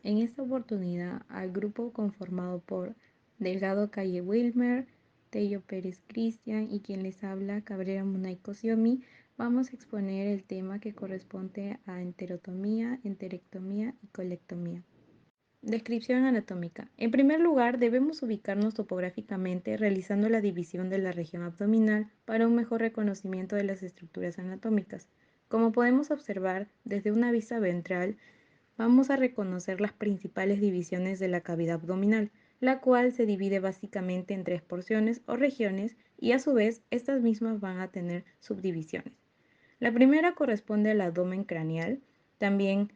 En esta oportunidad, al grupo conformado por Delgado Calle Wilmer, Tello Pérez Cristian y quien les habla, Cabrera Munay Kosiomi, vamos a exponer el tema que corresponde a enterotomía, enterectomía y colectomía. Descripción anatómica. En primer lugar, debemos ubicarnos topográficamente realizando la división de la región abdominal para un mejor reconocimiento de las estructuras anatómicas. Como podemos observar, desde una vista ventral, vamos a reconocer las principales divisiones de la cavidad abdominal, la cual se divide básicamente en tres porciones o regiones y a su vez estas mismas van a tener subdivisiones. La primera corresponde al abdomen craneal, también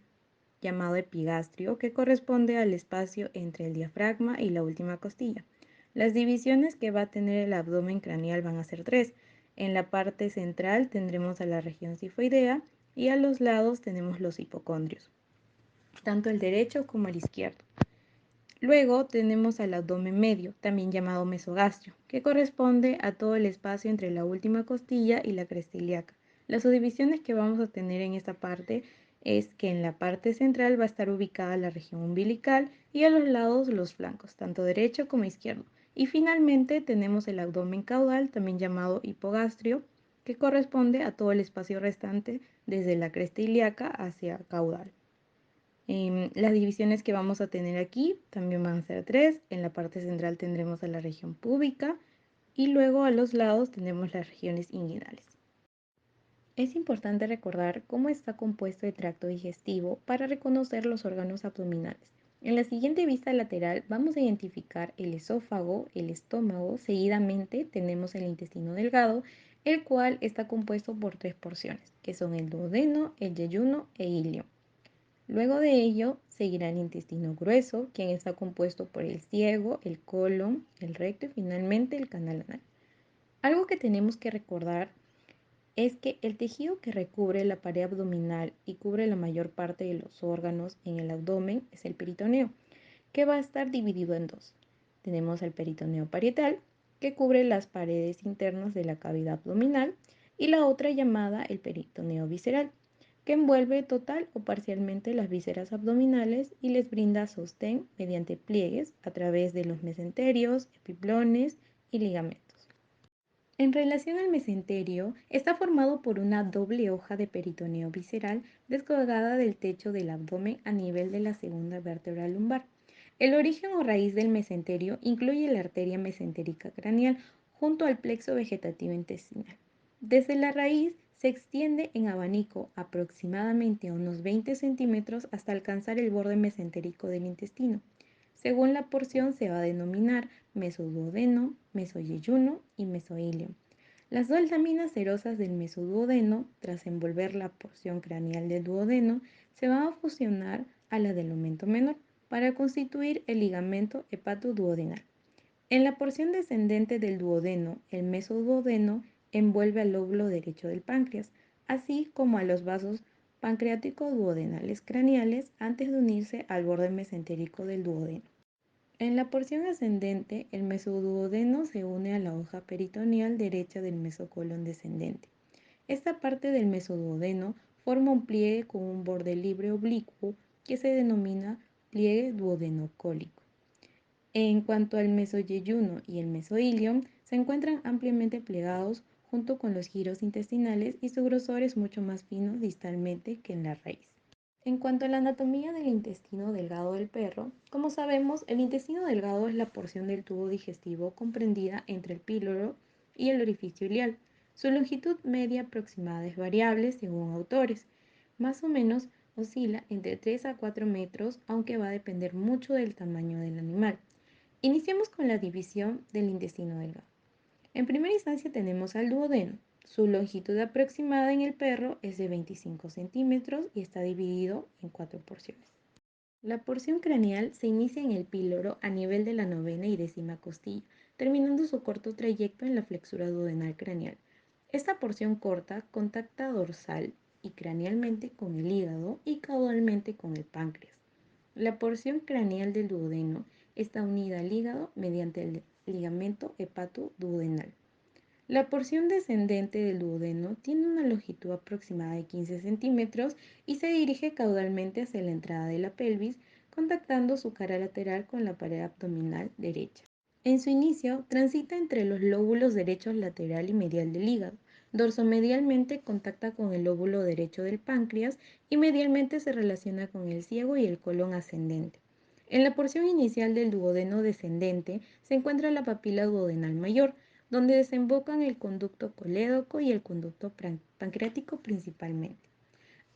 llamado epigastrio, que corresponde al espacio entre el diafragma y la última costilla. Las divisiones que va a tener el abdomen craneal van a ser tres. En la parte central tendremos a la región cifoidea y a los lados tenemos los hipocondrios, tanto el derecho como el izquierdo. Luego tenemos al abdomen medio, también llamado mesogastrio, que corresponde a todo el espacio entre la última costilla y la cresta ilíaca. Las subdivisiones que vamos a tener en esta parte es que en la parte central va a estar ubicada la región umbilical y a los lados los flancos, tanto derecho como izquierdo. Y finalmente tenemos el abdomen caudal, también llamado hipogastrio, que corresponde a todo el espacio restante desde la cresta ilíaca hacia caudal. Las divisiones que vamos a tener aquí también van a ser tres. En la parte central tendremos a la región púbica y luego a los lados tendremos las regiones inguinales. Es importante recordar cómo está compuesto el tracto digestivo para reconocer los órganos abdominales. En la siguiente vista lateral vamos a identificar el esófago, el estómago, seguidamente tenemos el intestino delgado, el cual está compuesto por tres porciones, que son el duodeno, el yeyuno e ilio. Luego de ello seguirá el intestino grueso, quien está compuesto por el ciego, el colon, el recto y finalmente el canal anal. Algo que tenemos que recordar es que el tejido que recubre la pared abdominal y cubre la mayor parte de los órganos en el abdomen es el peritoneo, que va a estar dividido en dos. Tenemos el peritoneo parietal, que cubre las paredes internas de la cavidad abdominal, y la otra llamada el peritoneo visceral, que envuelve total o parcialmente las vísceras abdominales y les brinda sostén mediante pliegues a través de los mesenterios, epiplones y ligamentos. En relación al mesenterio, está formado por una doble hoja de peritoneo visceral descolgada del techo del abdomen a nivel de la segunda vértebra lumbar. El origen o raíz del mesenterio incluye la arteria mesentérica craneal junto al plexo vegetativo intestinal. Desde la raíz se extiende en abanico aproximadamente a unos 20 centímetros hasta alcanzar el borde mesentérico del intestino. Según la porción se va a denominar mesoduodeno, mesoyeyuno y mesoilio. Las dos láminas serosas del mesoduodeno, tras envolver la porción craneal del duodeno, se van a fusionar a la del aumento menor para constituir el ligamento hepatoduodenal. En la porción descendente del duodeno, el mesoduodeno envuelve al lóbulo derecho del páncreas, así como a los vasos pancreático-duodenales craneales antes de unirse al borde mesentérico del duodeno. En la porción ascendente, el mesoduodeno se une a la hoja peritoneal derecha del mesocolon descendente. Esta parte del mesoduodeno forma un pliegue con un borde libre oblicuo que se denomina pliegue duodenocólico. En cuanto al mesoyeyuno y el mesoilium, se encuentran ampliamente plegados junto con los giros intestinales y su grosor es mucho más fino distalmente que en la raíz. En cuanto a la anatomía del intestino delgado del perro, como sabemos, el intestino delgado es la porción del tubo digestivo comprendida entre el píloro y el orificio ileal. Su longitud media aproximada es variable según autores. Más o menos oscila entre 3 a 4 metros, aunque va a depender mucho del tamaño del animal. Iniciamos con la división del intestino delgado. En primera instancia tenemos al duodeno. Su longitud aproximada en el perro es de 25 centímetros y está dividido en cuatro porciones. La porción craneal se inicia en el píloro a nivel de la novena y décima costilla, terminando su corto trayecto en la flexura duodenal craneal. Esta porción corta contacta dorsal y cranealmente con el hígado y caudalmente con el páncreas. La porción craneal del duodeno está unida al hígado mediante el ligamento hepatoduodenal. La porción descendente del duodeno tiene una longitud aproximada de 15 centímetros y se dirige caudalmente hacia la entrada de la pelvis, contactando su cara lateral con la pared abdominal derecha. En su inicio, transita entre los lóbulos derechos lateral y medial del hígado. Dorsomedialmente contacta con el lóbulo derecho del páncreas y medialmente se relaciona con el ciego y el colon ascendente. En la porción inicial del duodeno descendente se encuentra la papila duodenal mayor, donde desembocan el conducto colédoco y el conducto pancreático principalmente.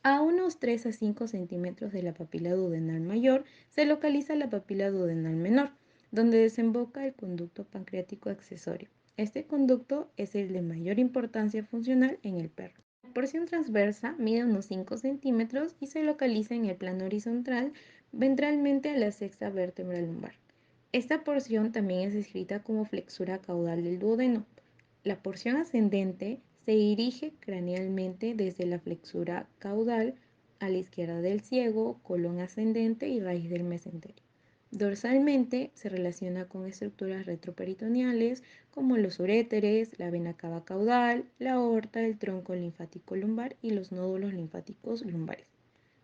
A unos 3 a 5 centímetros de la papila duodenal mayor se localiza la papila duodenal menor, donde desemboca el conducto pancreático accesorio. Este conducto es el de mayor importancia funcional en el perro. La porción transversa mide unos 5 centímetros y se localiza en el plano horizontal ventralmente a la sexta vértebra lumbar. Esta porción también es descrita como flexura caudal del duodeno. La porción ascendente se dirige cranealmente desde la flexura caudal a la izquierda del ciego, colon ascendente y raíz del mesenterio. Dorsalmente se relaciona con estructuras retroperitoneales como los uréteres, la vena cava caudal, la aorta, el tronco linfático lumbar y los nódulos linfáticos lumbares.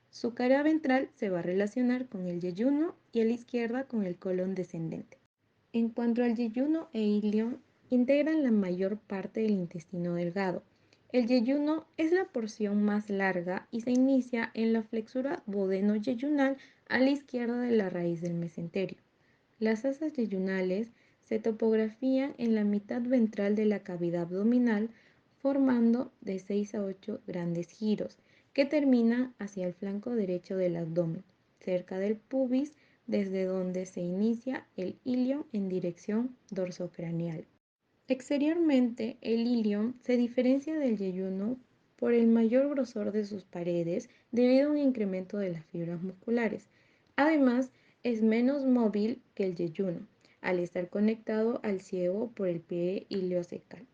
Su cara ventral se va a relacionar con el yeyuno y a la izquierda con el colon descendente. En cuanto al yeyuno e ilion, integran la mayor parte del intestino delgado. El yeyuno es la porción más larga y se inicia en la flexura duodeno-yeyunal a la izquierda de la raíz del mesenterio. Las asas yeyunales se topografían en la mitad ventral de la cavidad abdominal, formando de 6 a 8 grandes giros que terminan hacia el flanco derecho del abdomen, cerca del pubis, desde donde se inicia el ilion en dirección dorsocraneal. Exteriormente, el ilion se diferencia del yeyuno por el mayor grosor de sus paredes debido a un incremento de las fibras musculares. Además, es menos móvil que el yeyuno, al estar conectado al ciego por el pie iliocecal.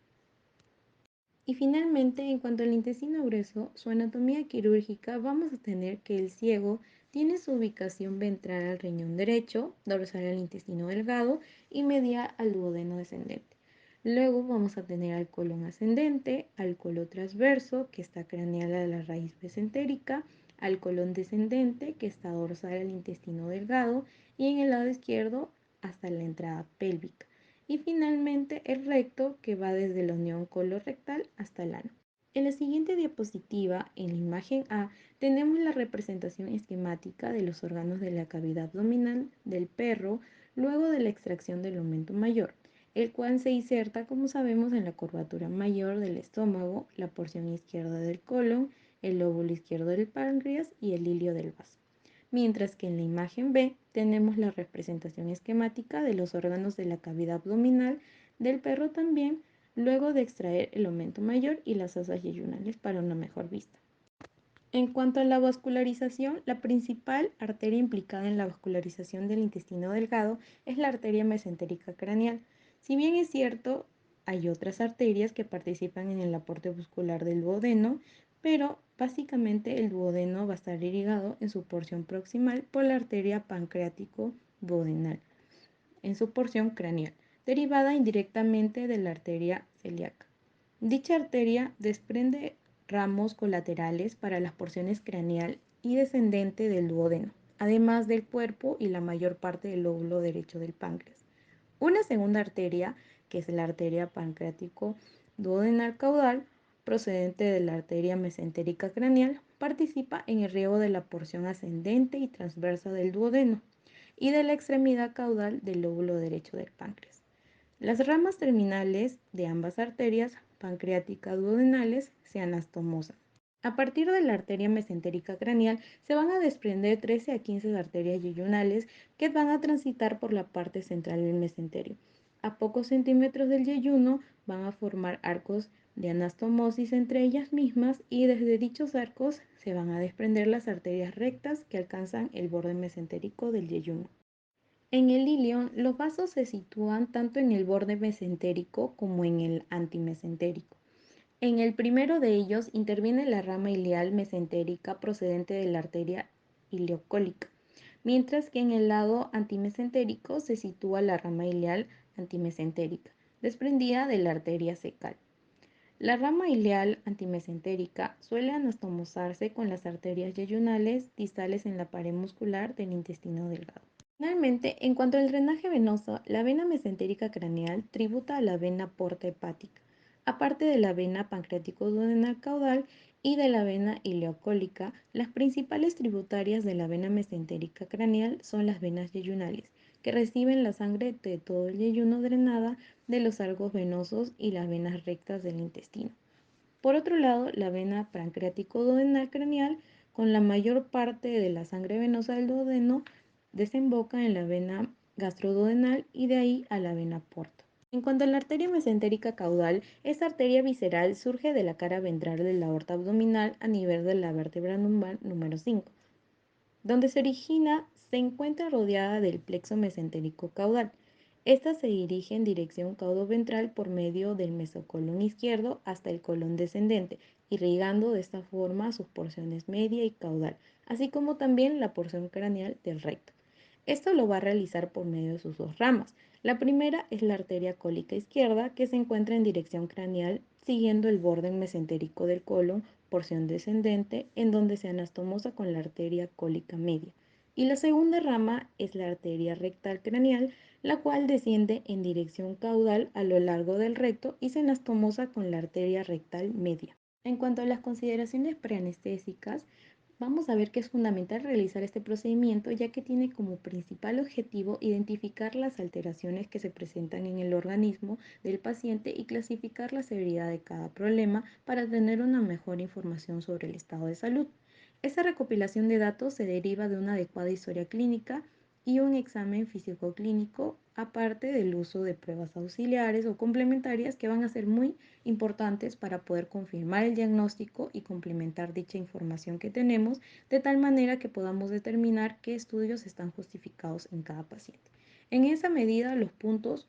Y finalmente, en cuanto al intestino grueso, su anatomía quirúrgica, vamos a tener que el ciego tiene su ubicación ventral al riñón derecho, dorsal al intestino delgado y medial al duodeno descendente. Luego vamos a tener al colon ascendente, al colon transverso, que está craneal a la raíz mesentérica, al colon descendente, que está dorsal al intestino delgado, y en el lado izquierdo hasta la entrada pélvica. Y finalmente el recto, que va desde la unión colorectal hasta el ano. En la siguiente diapositiva, en la imagen A, tenemos la representación esquemática de los órganos de la cavidad abdominal del perro luego de la extracción del aumento mayor, el cual se inserta, como sabemos, en la curvatura mayor del estómago, la porción izquierda del colon, el lóbulo izquierdo del páncreas y el ilio del vaso. Mientras que en la imagen B tenemos la representación esquemática de los órganos de la cavidad abdominal del perro también, luego de extraer el aumento mayor y las asas yeyunales para una mejor vista. En cuanto a la vascularización, la principal arteria implicada en la vascularización del intestino delgado es la arteria mesentérica craneal. Si bien es cierto, hay otras arterias que participan en el aporte muscular del duodeno, pero básicamente el duodeno va a estar irrigado en su porción proximal por la arteria pancreático-duodenal, en su porción craneal, derivada indirectamente de la arteria celíaca. Dicha arteria desprende ramos colaterales para las porciones craneal y descendente del duodeno, además del cuerpo y la mayor parte del lóbulo derecho del páncreas. Una segunda arteria, que es la arteria pancreático duodenal caudal, procedente de la arteria mesentérica craneal, participa en el riego de la porción ascendente y transversa del duodeno y de la extremidad caudal del lóbulo derecho del páncreas. Las ramas terminales de ambas arterias pancreáticas duodenales se anastomosan. A partir de la arteria mesentérica craneal se van a desprender 13 a 15 arterias yeyunales que van a transitar por la parte central del mesenterio. A pocos centímetros del yeyuno van a formar arcos de anastomosis entre ellas mismas y desde dichos arcos se van a desprender las arterias rectas que alcanzan el borde mesentérico del yeyuno. En el ilion, los vasos se sitúan tanto en el borde mesentérico como en el antimesentérico. En el primero de ellos interviene la rama ileal mesentérica procedente de la arteria ileocólica, mientras que en el lado antimesentérico se sitúa la rama ileal antimesentérica, desprendida de la arteria cecal. La rama ileal antimesentérica suele anastomosarse con las arterias yeyunales distales en la pared muscular del intestino delgado. Finalmente, en cuanto al drenaje venoso, la vena mesentérica craneal tributa a la vena porta hepática, aparte de la vena pancreático-duodenal caudal y de la vena ileocólica. Las principales tributarias de la vena mesentérica craneal son las venas yeyunales, que reciben la sangre de todo el yeyuno drenada de los arcos venosos y las venas rectas del intestino. Por otro lado, la vena pancreático-duodenal craneal, con la mayor parte de la sangre venosa del duodeno, desemboca en la vena gastroduodenal y de ahí a la vena porta. En cuanto a la arteria mesentérica caudal, esta arteria visceral surge de la cara ventral de la aorta abdominal a nivel de la vértebra lumbar número 5. Donde se origina, se encuentra rodeada del plexo mesentérico caudal. Esta se dirige en dirección caudoventral por medio del mesocolon izquierdo hasta el colon descendente, irrigando de esta forma sus porciones media y caudal, así como también la porción craneal del recto. Esto lo va a realizar por medio de sus dos ramas. La primera es la arteria cólica izquierda, que se encuentra en dirección craneal siguiendo el borde mesentérico del colon, porción descendente, en donde se anastomosa con la arteria cólica media. Y la segunda rama es la arteria rectal craneal, la cual desciende en dirección caudal a lo largo del recto y se anastomosa con la arteria rectal media. En cuanto a las consideraciones preanestésicas, vamos a ver que es fundamental realizar este procedimiento, ya que tiene como principal objetivo identificar las alteraciones que se presentan en el organismo del paciente y clasificar la severidad de cada problema para tener una mejor información sobre el estado de salud. Esta recopilación de datos se deriva de una adecuada historia clínica y un examen físico-clínico, aparte del uso de pruebas auxiliares o complementarias que van a ser muy importantes para poder confirmar el diagnóstico y complementar dicha información que tenemos, de tal manera que podamos determinar qué estudios están justificados en cada paciente. En esa medida, los puntos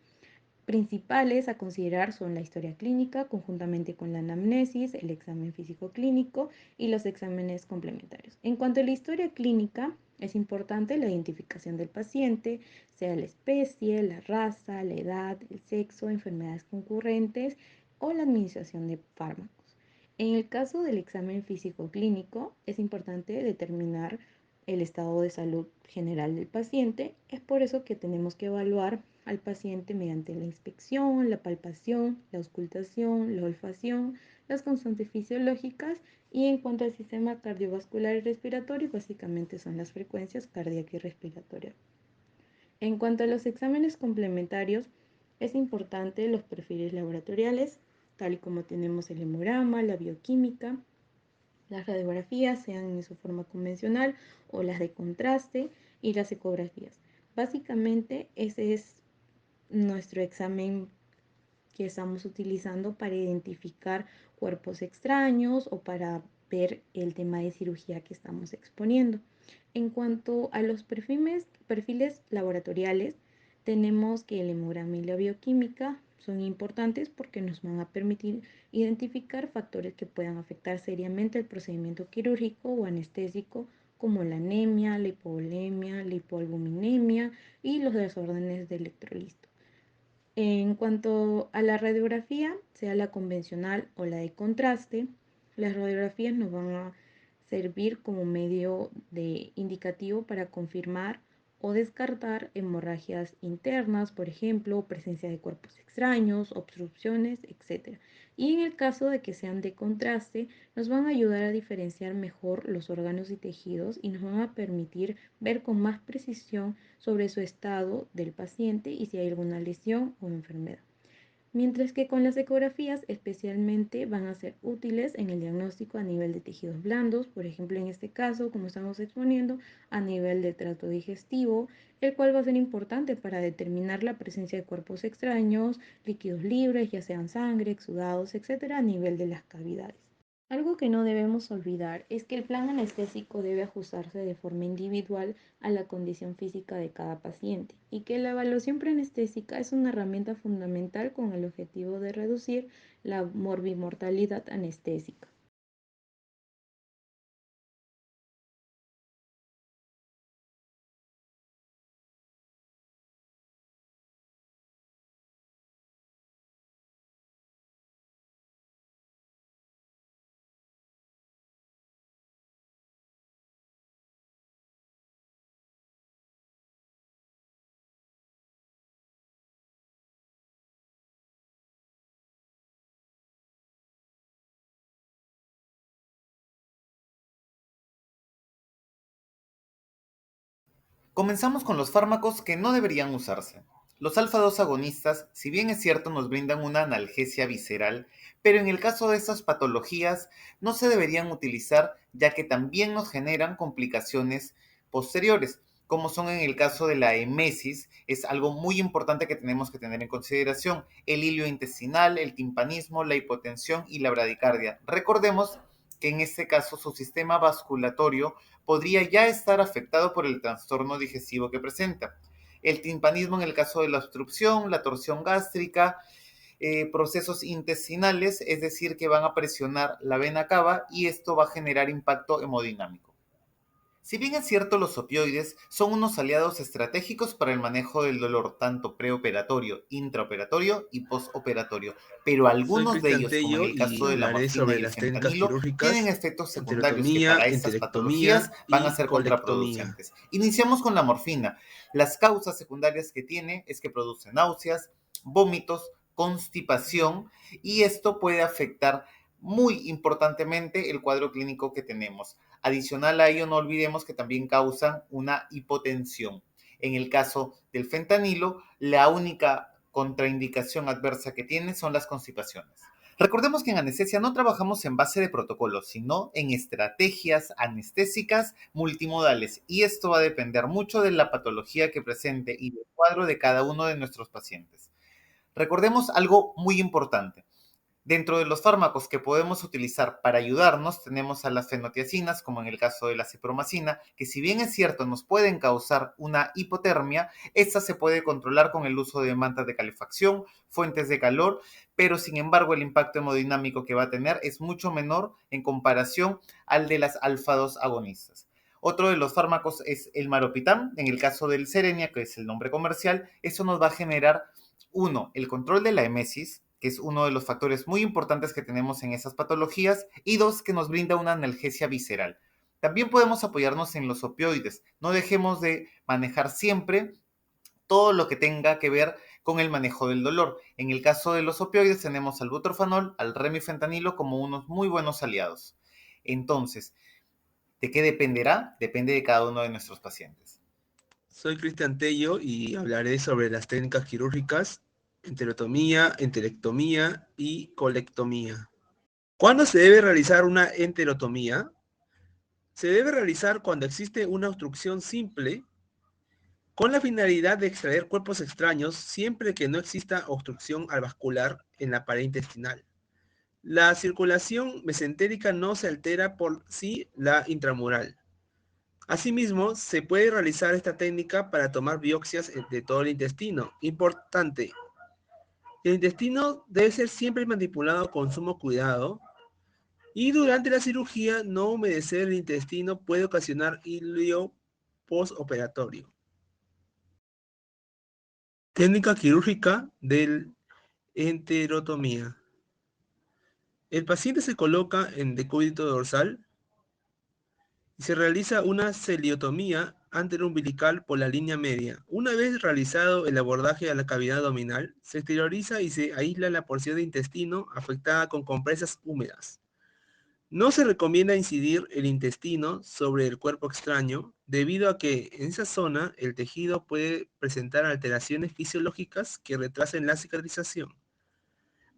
principales a considerar son la historia clínica, conjuntamente con la anamnesis, el examen físico clínico y los exámenes complementarios. En cuanto a la historia clínica, es importante la identificación del paciente, sea la especie, la raza, la edad, el sexo, enfermedades concurrentes o la administración de fármacos. En el caso del examen físico clínico, es importante determinar el estado de salud general del paciente. Es por eso que tenemos que evaluar al paciente mediante la inspección, la palpación, la auscultación, la olfacción, las constantes fisiológicas y en cuanto al sistema cardiovascular y respiratorio, básicamente son las frecuencias cardíaca y respiratoria. En cuanto a los exámenes complementarios, es importante los perfiles laboratoriales, tal y como tenemos el hemograma, la bioquímica, las radiografías, sean en su forma convencional o las de contraste, y las ecografías. Básicamente, ese es nuestro examen que estamos utilizando para identificar cuerpos extraños o para ver el tema de cirugía que estamos exponiendo. En cuanto a los perfiles laboratoriales, tenemos que el hemograma y la bioquímica son importantes porque nos van a permitir identificar factores que puedan afectar seriamente el procedimiento quirúrgico o anestésico, como la anemia, la hipovolemia, la hipoalbuminemia y los desórdenes de electrolito. En cuanto a la radiografía, sea la convencional o la de contraste, las radiografías nos van a servir como medio de indicativo para confirmar o descartar hemorragias internas, por ejemplo, presencia de cuerpos extraños, obstrucciones, etc. Y en el caso de que sean de contraste, nos van a ayudar a diferenciar mejor los órganos y tejidos y nos van a permitir ver con más precisión sobre su estado del paciente y si hay alguna lesión o enfermedad. Mientras que con las ecografías especialmente van a ser útiles en el diagnóstico a nivel de tejidos blandos, por ejemplo en este caso, como estamos exponiendo, a nivel de tracto digestivo, el cual va a ser importante para determinar la presencia de cuerpos extraños, líquidos libres, ya sean sangre, exudados, etcétera, a nivel de las cavidades. Algo que no debemos olvidar es que el plan anestésico debe ajustarse de forma individual a la condición física de cada paciente y que la evaluación preanestésica es una herramienta fundamental con el objetivo de reducir la morbimortalidad anestésica. Comenzamos con los fármacos que no deberían usarse. Los alfa-2 agonistas, si bien es cierto, nos brindan una analgesia visceral, pero en el caso de estas patologías no se deberían utilizar ya que también nos generan complicaciones posteriores, como son en el caso de la emesis, es algo muy importante que tenemos que tener en consideración, el hilio intestinal, el timpanismo, la hipotensión y la bradicardia. Recordemos que en este caso su sistema vasculatorio podría ya estar afectado por el trastorno digestivo que presenta. El timpanismo en el caso de la obstrucción, la torsión gástrica, procesos intestinales, es decir, que van a presionar la vena cava y esto va a generar impacto hemodinámico. Si bien es cierto, los opioides son unos aliados estratégicos para el manejo del dolor, tanto preoperatorio, intraoperatorio y postoperatorio, pero Soy algunos de Cristian ellos, como en Tello el y caso de la hablaré morfina sobre y el las técnicas fentanilo, tienen quirúrgicas, efectos secundarios que enterotomía, para estas patologías enterectomía van a y ser colectomía. contraproducentes. Iniciamos con la morfina. Las causas secundarias que tiene es que produce náuseas, vómitos, constipación y esto puede afectar muy importantemente el cuadro clínico que tenemos. Adicional a ello, no olvidemos que también causan una hipotensión. En el caso del fentanilo, la única contraindicación adversa que tiene son las constipaciones. Recordemos que en anestesia no trabajamos en base de protocolos, sino en estrategias anestésicas multimodales y esto va a depender mucho de la patología que presente y del cuadro de cada uno de nuestros pacientes. Recordemos algo muy importante. Dentro de los fármacos que podemos utilizar para ayudarnos, tenemos a las fenotiacinas, como en el caso de la cipromacina, que si bien es cierto nos pueden causar una hipotermia, esta se puede controlar con el uso de mantas de calefacción, fuentes de calor, pero sin embargo el impacto hemodinámico que va a tener es mucho menor en comparación al de las alfa-2 agonistas. Otro de los fármacos es el maropitán, en el caso del Cerenia, que es el nombre comercial, eso nos va a generar, uno, el control de la emesis, que es uno de los factores muy importantes que tenemos en esas patologías, y dos, que nos brinda una analgesia visceral. También podemos apoyarnos en los opioides. No dejemos de manejar siempre todo lo que tenga que ver con el manejo del dolor. En el caso de los opioides tenemos al butorfanol, al remifentanilo como unos muy buenos aliados. Entonces, ¿de qué dependerá? Depende de cada uno de nuestros pacientes. Soy Cristian Tello y hablaré sobre las técnicas quirúrgicas, enterotomía, enterectomía y colectomía. ¿Cuándo se debe realizar una enterotomía? Se debe realizar cuando existe una obstrucción simple con la finalidad de extraer cuerpos extraños siempre que no exista obstrucción vascular en la pared intestinal. La circulación mesentérica no se altera por sí la intramural. Asimismo, se puede realizar esta técnica para tomar biopsias de todo el intestino. Importante, el intestino debe ser siempre manipulado con sumo cuidado y durante la cirugía no humedecer el intestino puede ocasionar hilio postoperatorio. Técnica quirúrgica del enterotomía. El paciente se coloca en decúbito dorsal y se realiza una celiotomía anteroumbilical por la línea media. Una vez realizado el abordaje a la cavidad abdominal, se exterioriza y se aísla la porción de intestino afectada con compresas húmedas. No se recomienda incidir el intestino sobre el cuerpo extraño debido a que en esa zona el tejido puede presentar alteraciones fisiológicas que retrasen la cicatrización.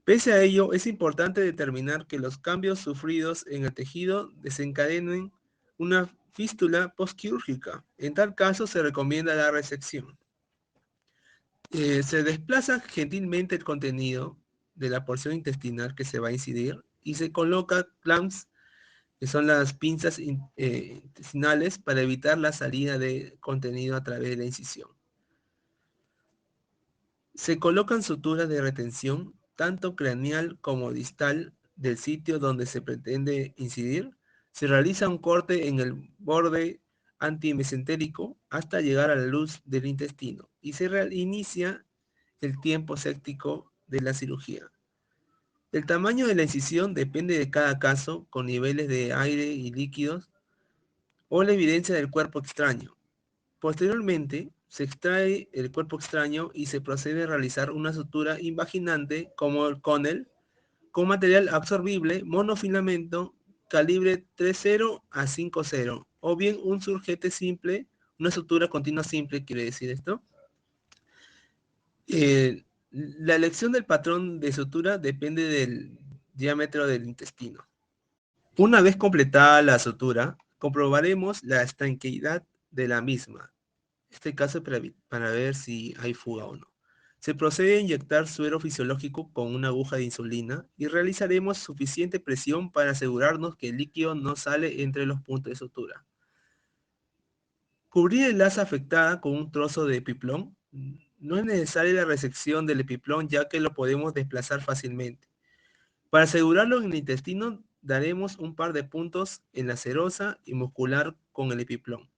Pese a ello, es importante determinar que los cambios sufridos en el tejido desencadenen una fístula postquirúrgica. En tal caso, se recomienda la resección. Se desplaza gentilmente el contenido de la porción intestinal que se va a incidir y se coloca clamps, que son las pinzas intestinales, para evitar la salida de contenido a través de la incisión. Se colocan suturas de retención, tanto craneal como distal del sitio donde se pretende incidir. Se realiza un corte en el borde antimesentérico hasta llegar a la luz del intestino y se reinicia el tiempo séptico de la cirugía. El tamaño de la incisión depende de cada caso, con niveles de aire y líquidos o la evidencia del cuerpo extraño. Posteriormente, se extrae el cuerpo extraño y se procede a realizar una sutura invaginante como el Connell con material absorbible monofilamento calibre 3.0 a 5.0 o bien un surgete simple, Una sutura continua simple quiere decir esto. La elección del patrón de sutura depende del diámetro del intestino. Una vez completada la sutura, comprobaremos la estanqueidad de la misma. Este caso para ver si hay fuga o no. Se procede a inyectar suero fisiológico con una aguja de insulina y realizaremos suficiente presión para asegurarnos que el líquido no sale entre los puntos de sutura. Cubrir el asa afectada con un trozo de epiplón. No es necesaria la resección del epiplón ya que lo podemos desplazar fácilmente. Para asegurarlo en el intestino, daremos un par de puntos en la serosa y muscular con el epiplón.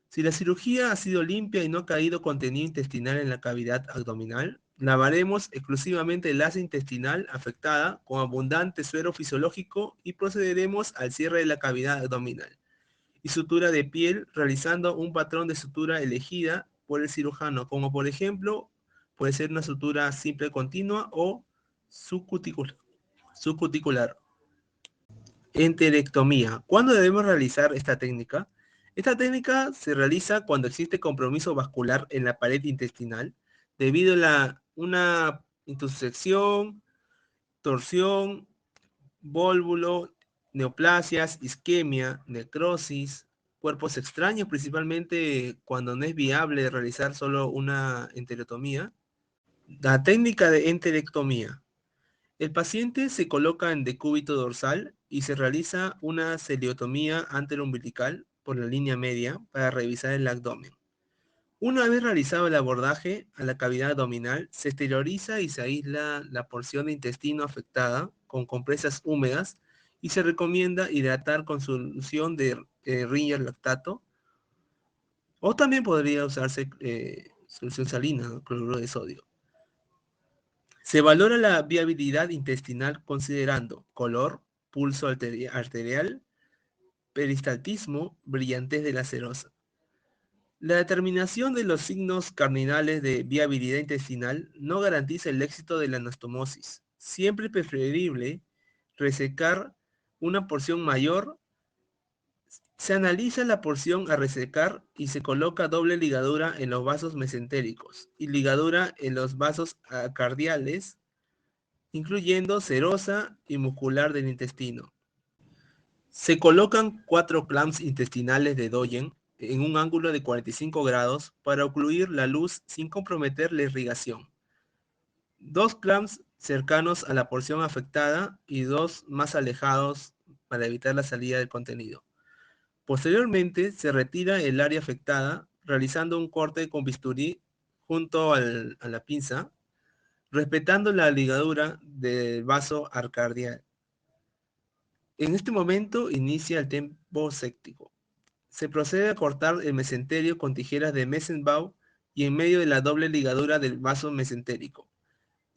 Si la cirugía ha sido limpia y no ha caído contenido intestinal en la cavidad abdominal, lavaremos exclusivamente el asa intestinal afectada con abundante suero fisiológico y procederemos al cierre de la cavidad abdominal y sutura de piel realizando un patrón de sutura elegida por el cirujano, como por ejemplo puede ser una sutura simple continua o subcuticular. Enterectomía. ¿Cuándo debemos realizar esta técnica? Esta técnica se realiza cuando existe compromiso vascular en la pared intestinal debido a una intersección, torsión, vólvulo, neoplasias, isquemia, necrosis, cuerpos extraños, principalmente cuando no es viable realizar solo una enterotomía. La técnica de enterectomía. El paciente se coloca en decúbito dorsal y se realiza una celiotomía anteroumbilical por la línea media para revisar el abdomen. Una vez realizado el abordaje a la cavidad abdominal, se exterioriza y se aísla la porción de intestino afectada con compresas húmedas y se recomienda hidratar con solución de Ringer lactato o también podría usarse solución salina, ¿no? Cloruro de sodio. Se valora la viabilidad intestinal considerando color, pulso arterial, peristaltismo, brillantez de la serosa. La determinación de los signos cardinales de viabilidad intestinal no garantiza el éxito de la anastomosis. Siempre es preferible resecar una porción mayor. Se analiza la porción a resecar y se coloca doble ligadura en los vasos mesentéricos y ligadura en los vasos acardiales, incluyendo serosa y muscular del intestino. Se colocan 4 clamps intestinales de Doyen en un ángulo de 45 grados para ocluir la luz sin comprometer la irrigación. 2 clamps cercanos a la porción afectada y 2 más alejados para evitar la salida del contenido. Posteriormente se retira el área afectada realizando un corte con bisturí junto a la pinza, respetando la ligadura del vaso arcardial. En este momento inicia el tiempo séptico. Se procede a cortar el mesenterio con tijeras de Messenbau y en medio de la doble ligadura del vaso mesentérico.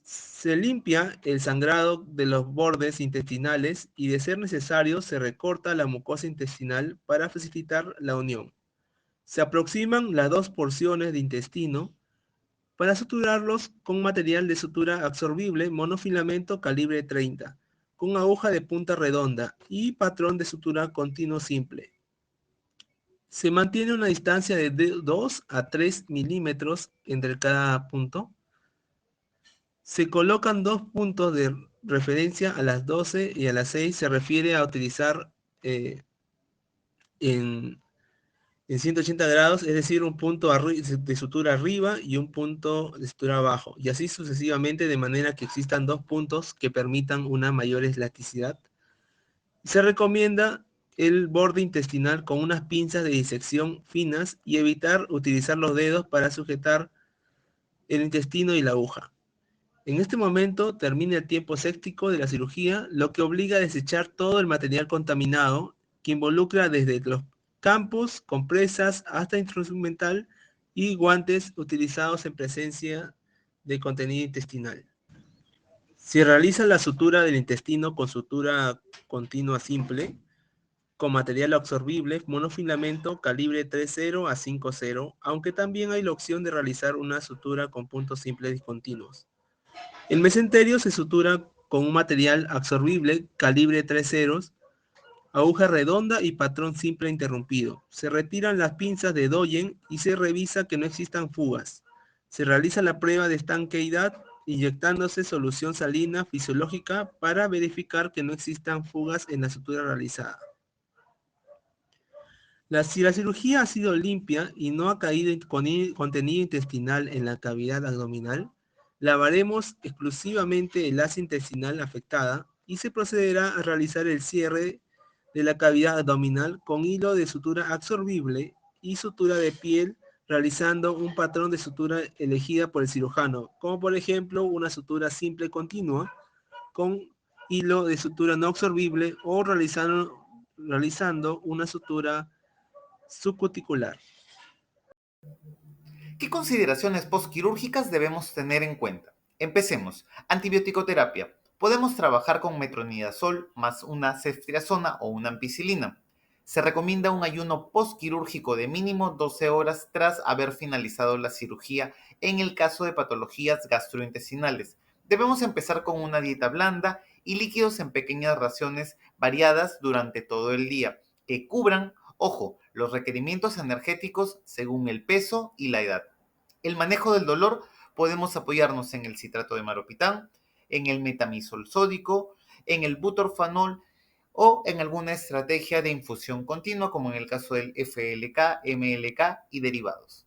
Se limpia el sangrado de los bordes intestinales y de ser necesario se recorta la mucosa intestinal para facilitar la unión. Se aproximan las 2 porciones de intestino para suturarlos con material de sutura absorbible monofilamento calibre 30, con aguja de punta redonda y patrón de sutura continuo simple. Se mantiene una distancia de 2 a 3 milímetros entre cada punto. Se colocan 2 puntos de referencia a las 12 y a las 6. Se refiere a utilizar en 180 grados, es decir, un punto de sutura arriba y un punto de sutura abajo, y así sucesivamente, de manera que existan 2 puntos que permitan una mayor elasticidad. Se recomienda el borde intestinal con unas pinzas de disección finas y evitar utilizar los dedos para sujetar el intestino y la aguja. En este momento termina el tiempo séptico de la cirugía, lo que obliga a desechar todo el material contaminado que involucra desde los campos, compresas, hasta instrumental y guantes utilizados en presencia de contenido intestinal. Se realiza la sutura del intestino con sutura continua simple, con material absorbible, monofilamento calibre 3.0 a 5.0, aunque también hay la opción de realizar una sutura con puntos simples discontinuos. El mesenterio se sutura con un material absorbible calibre 3.0 aguja redonda y patrón simple interrumpido. Se retiran las pinzas de Doyen y se revisa que no existan fugas. Se realiza la prueba de estanqueidad inyectándose solución salina fisiológica para verificar que no existan fugas en la sutura realizada. Si la cirugía ha sido limpia y no ha caído contenido intestinal en la cavidad abdominal, lavaremos exclusivamente el asa intestinal afectada y se procederá a realizar el cierre de la cavidad abdominal con hilo de sutura absorbible y sutura de piel, realizando un patrón de sutura elegida por el cirujano, como por ejemplo una sutura simple continua con hilo de sutura no absorbible o realizando una sutura subcuticular. ¿Qué consideraciones postquirúrgicas debemos tener en cuenta? Empecemos. Antibiótico-terapia. Podemos trabajar con metronidazol más una ceftriaxona o una ampicilina. Se recomienda un ayuno postquirúrgico de mínimo 12 horas tras haber finalizado la cirugía en el caso de patologías gastrointestinales. Debemos empezar con una dieta blanda y líquidos en pequeñas raciones variadas durante todo el día, que cubran, ojo, los requerimientos energéticos según el peso y la edad. El manejo del dolor podemos apoyarnos en el citrato de maropitán, en el metamizol sódico, en el butorfanol o en alguna estrategia de infusión continua como en el caso del FLK, MLK y derivados.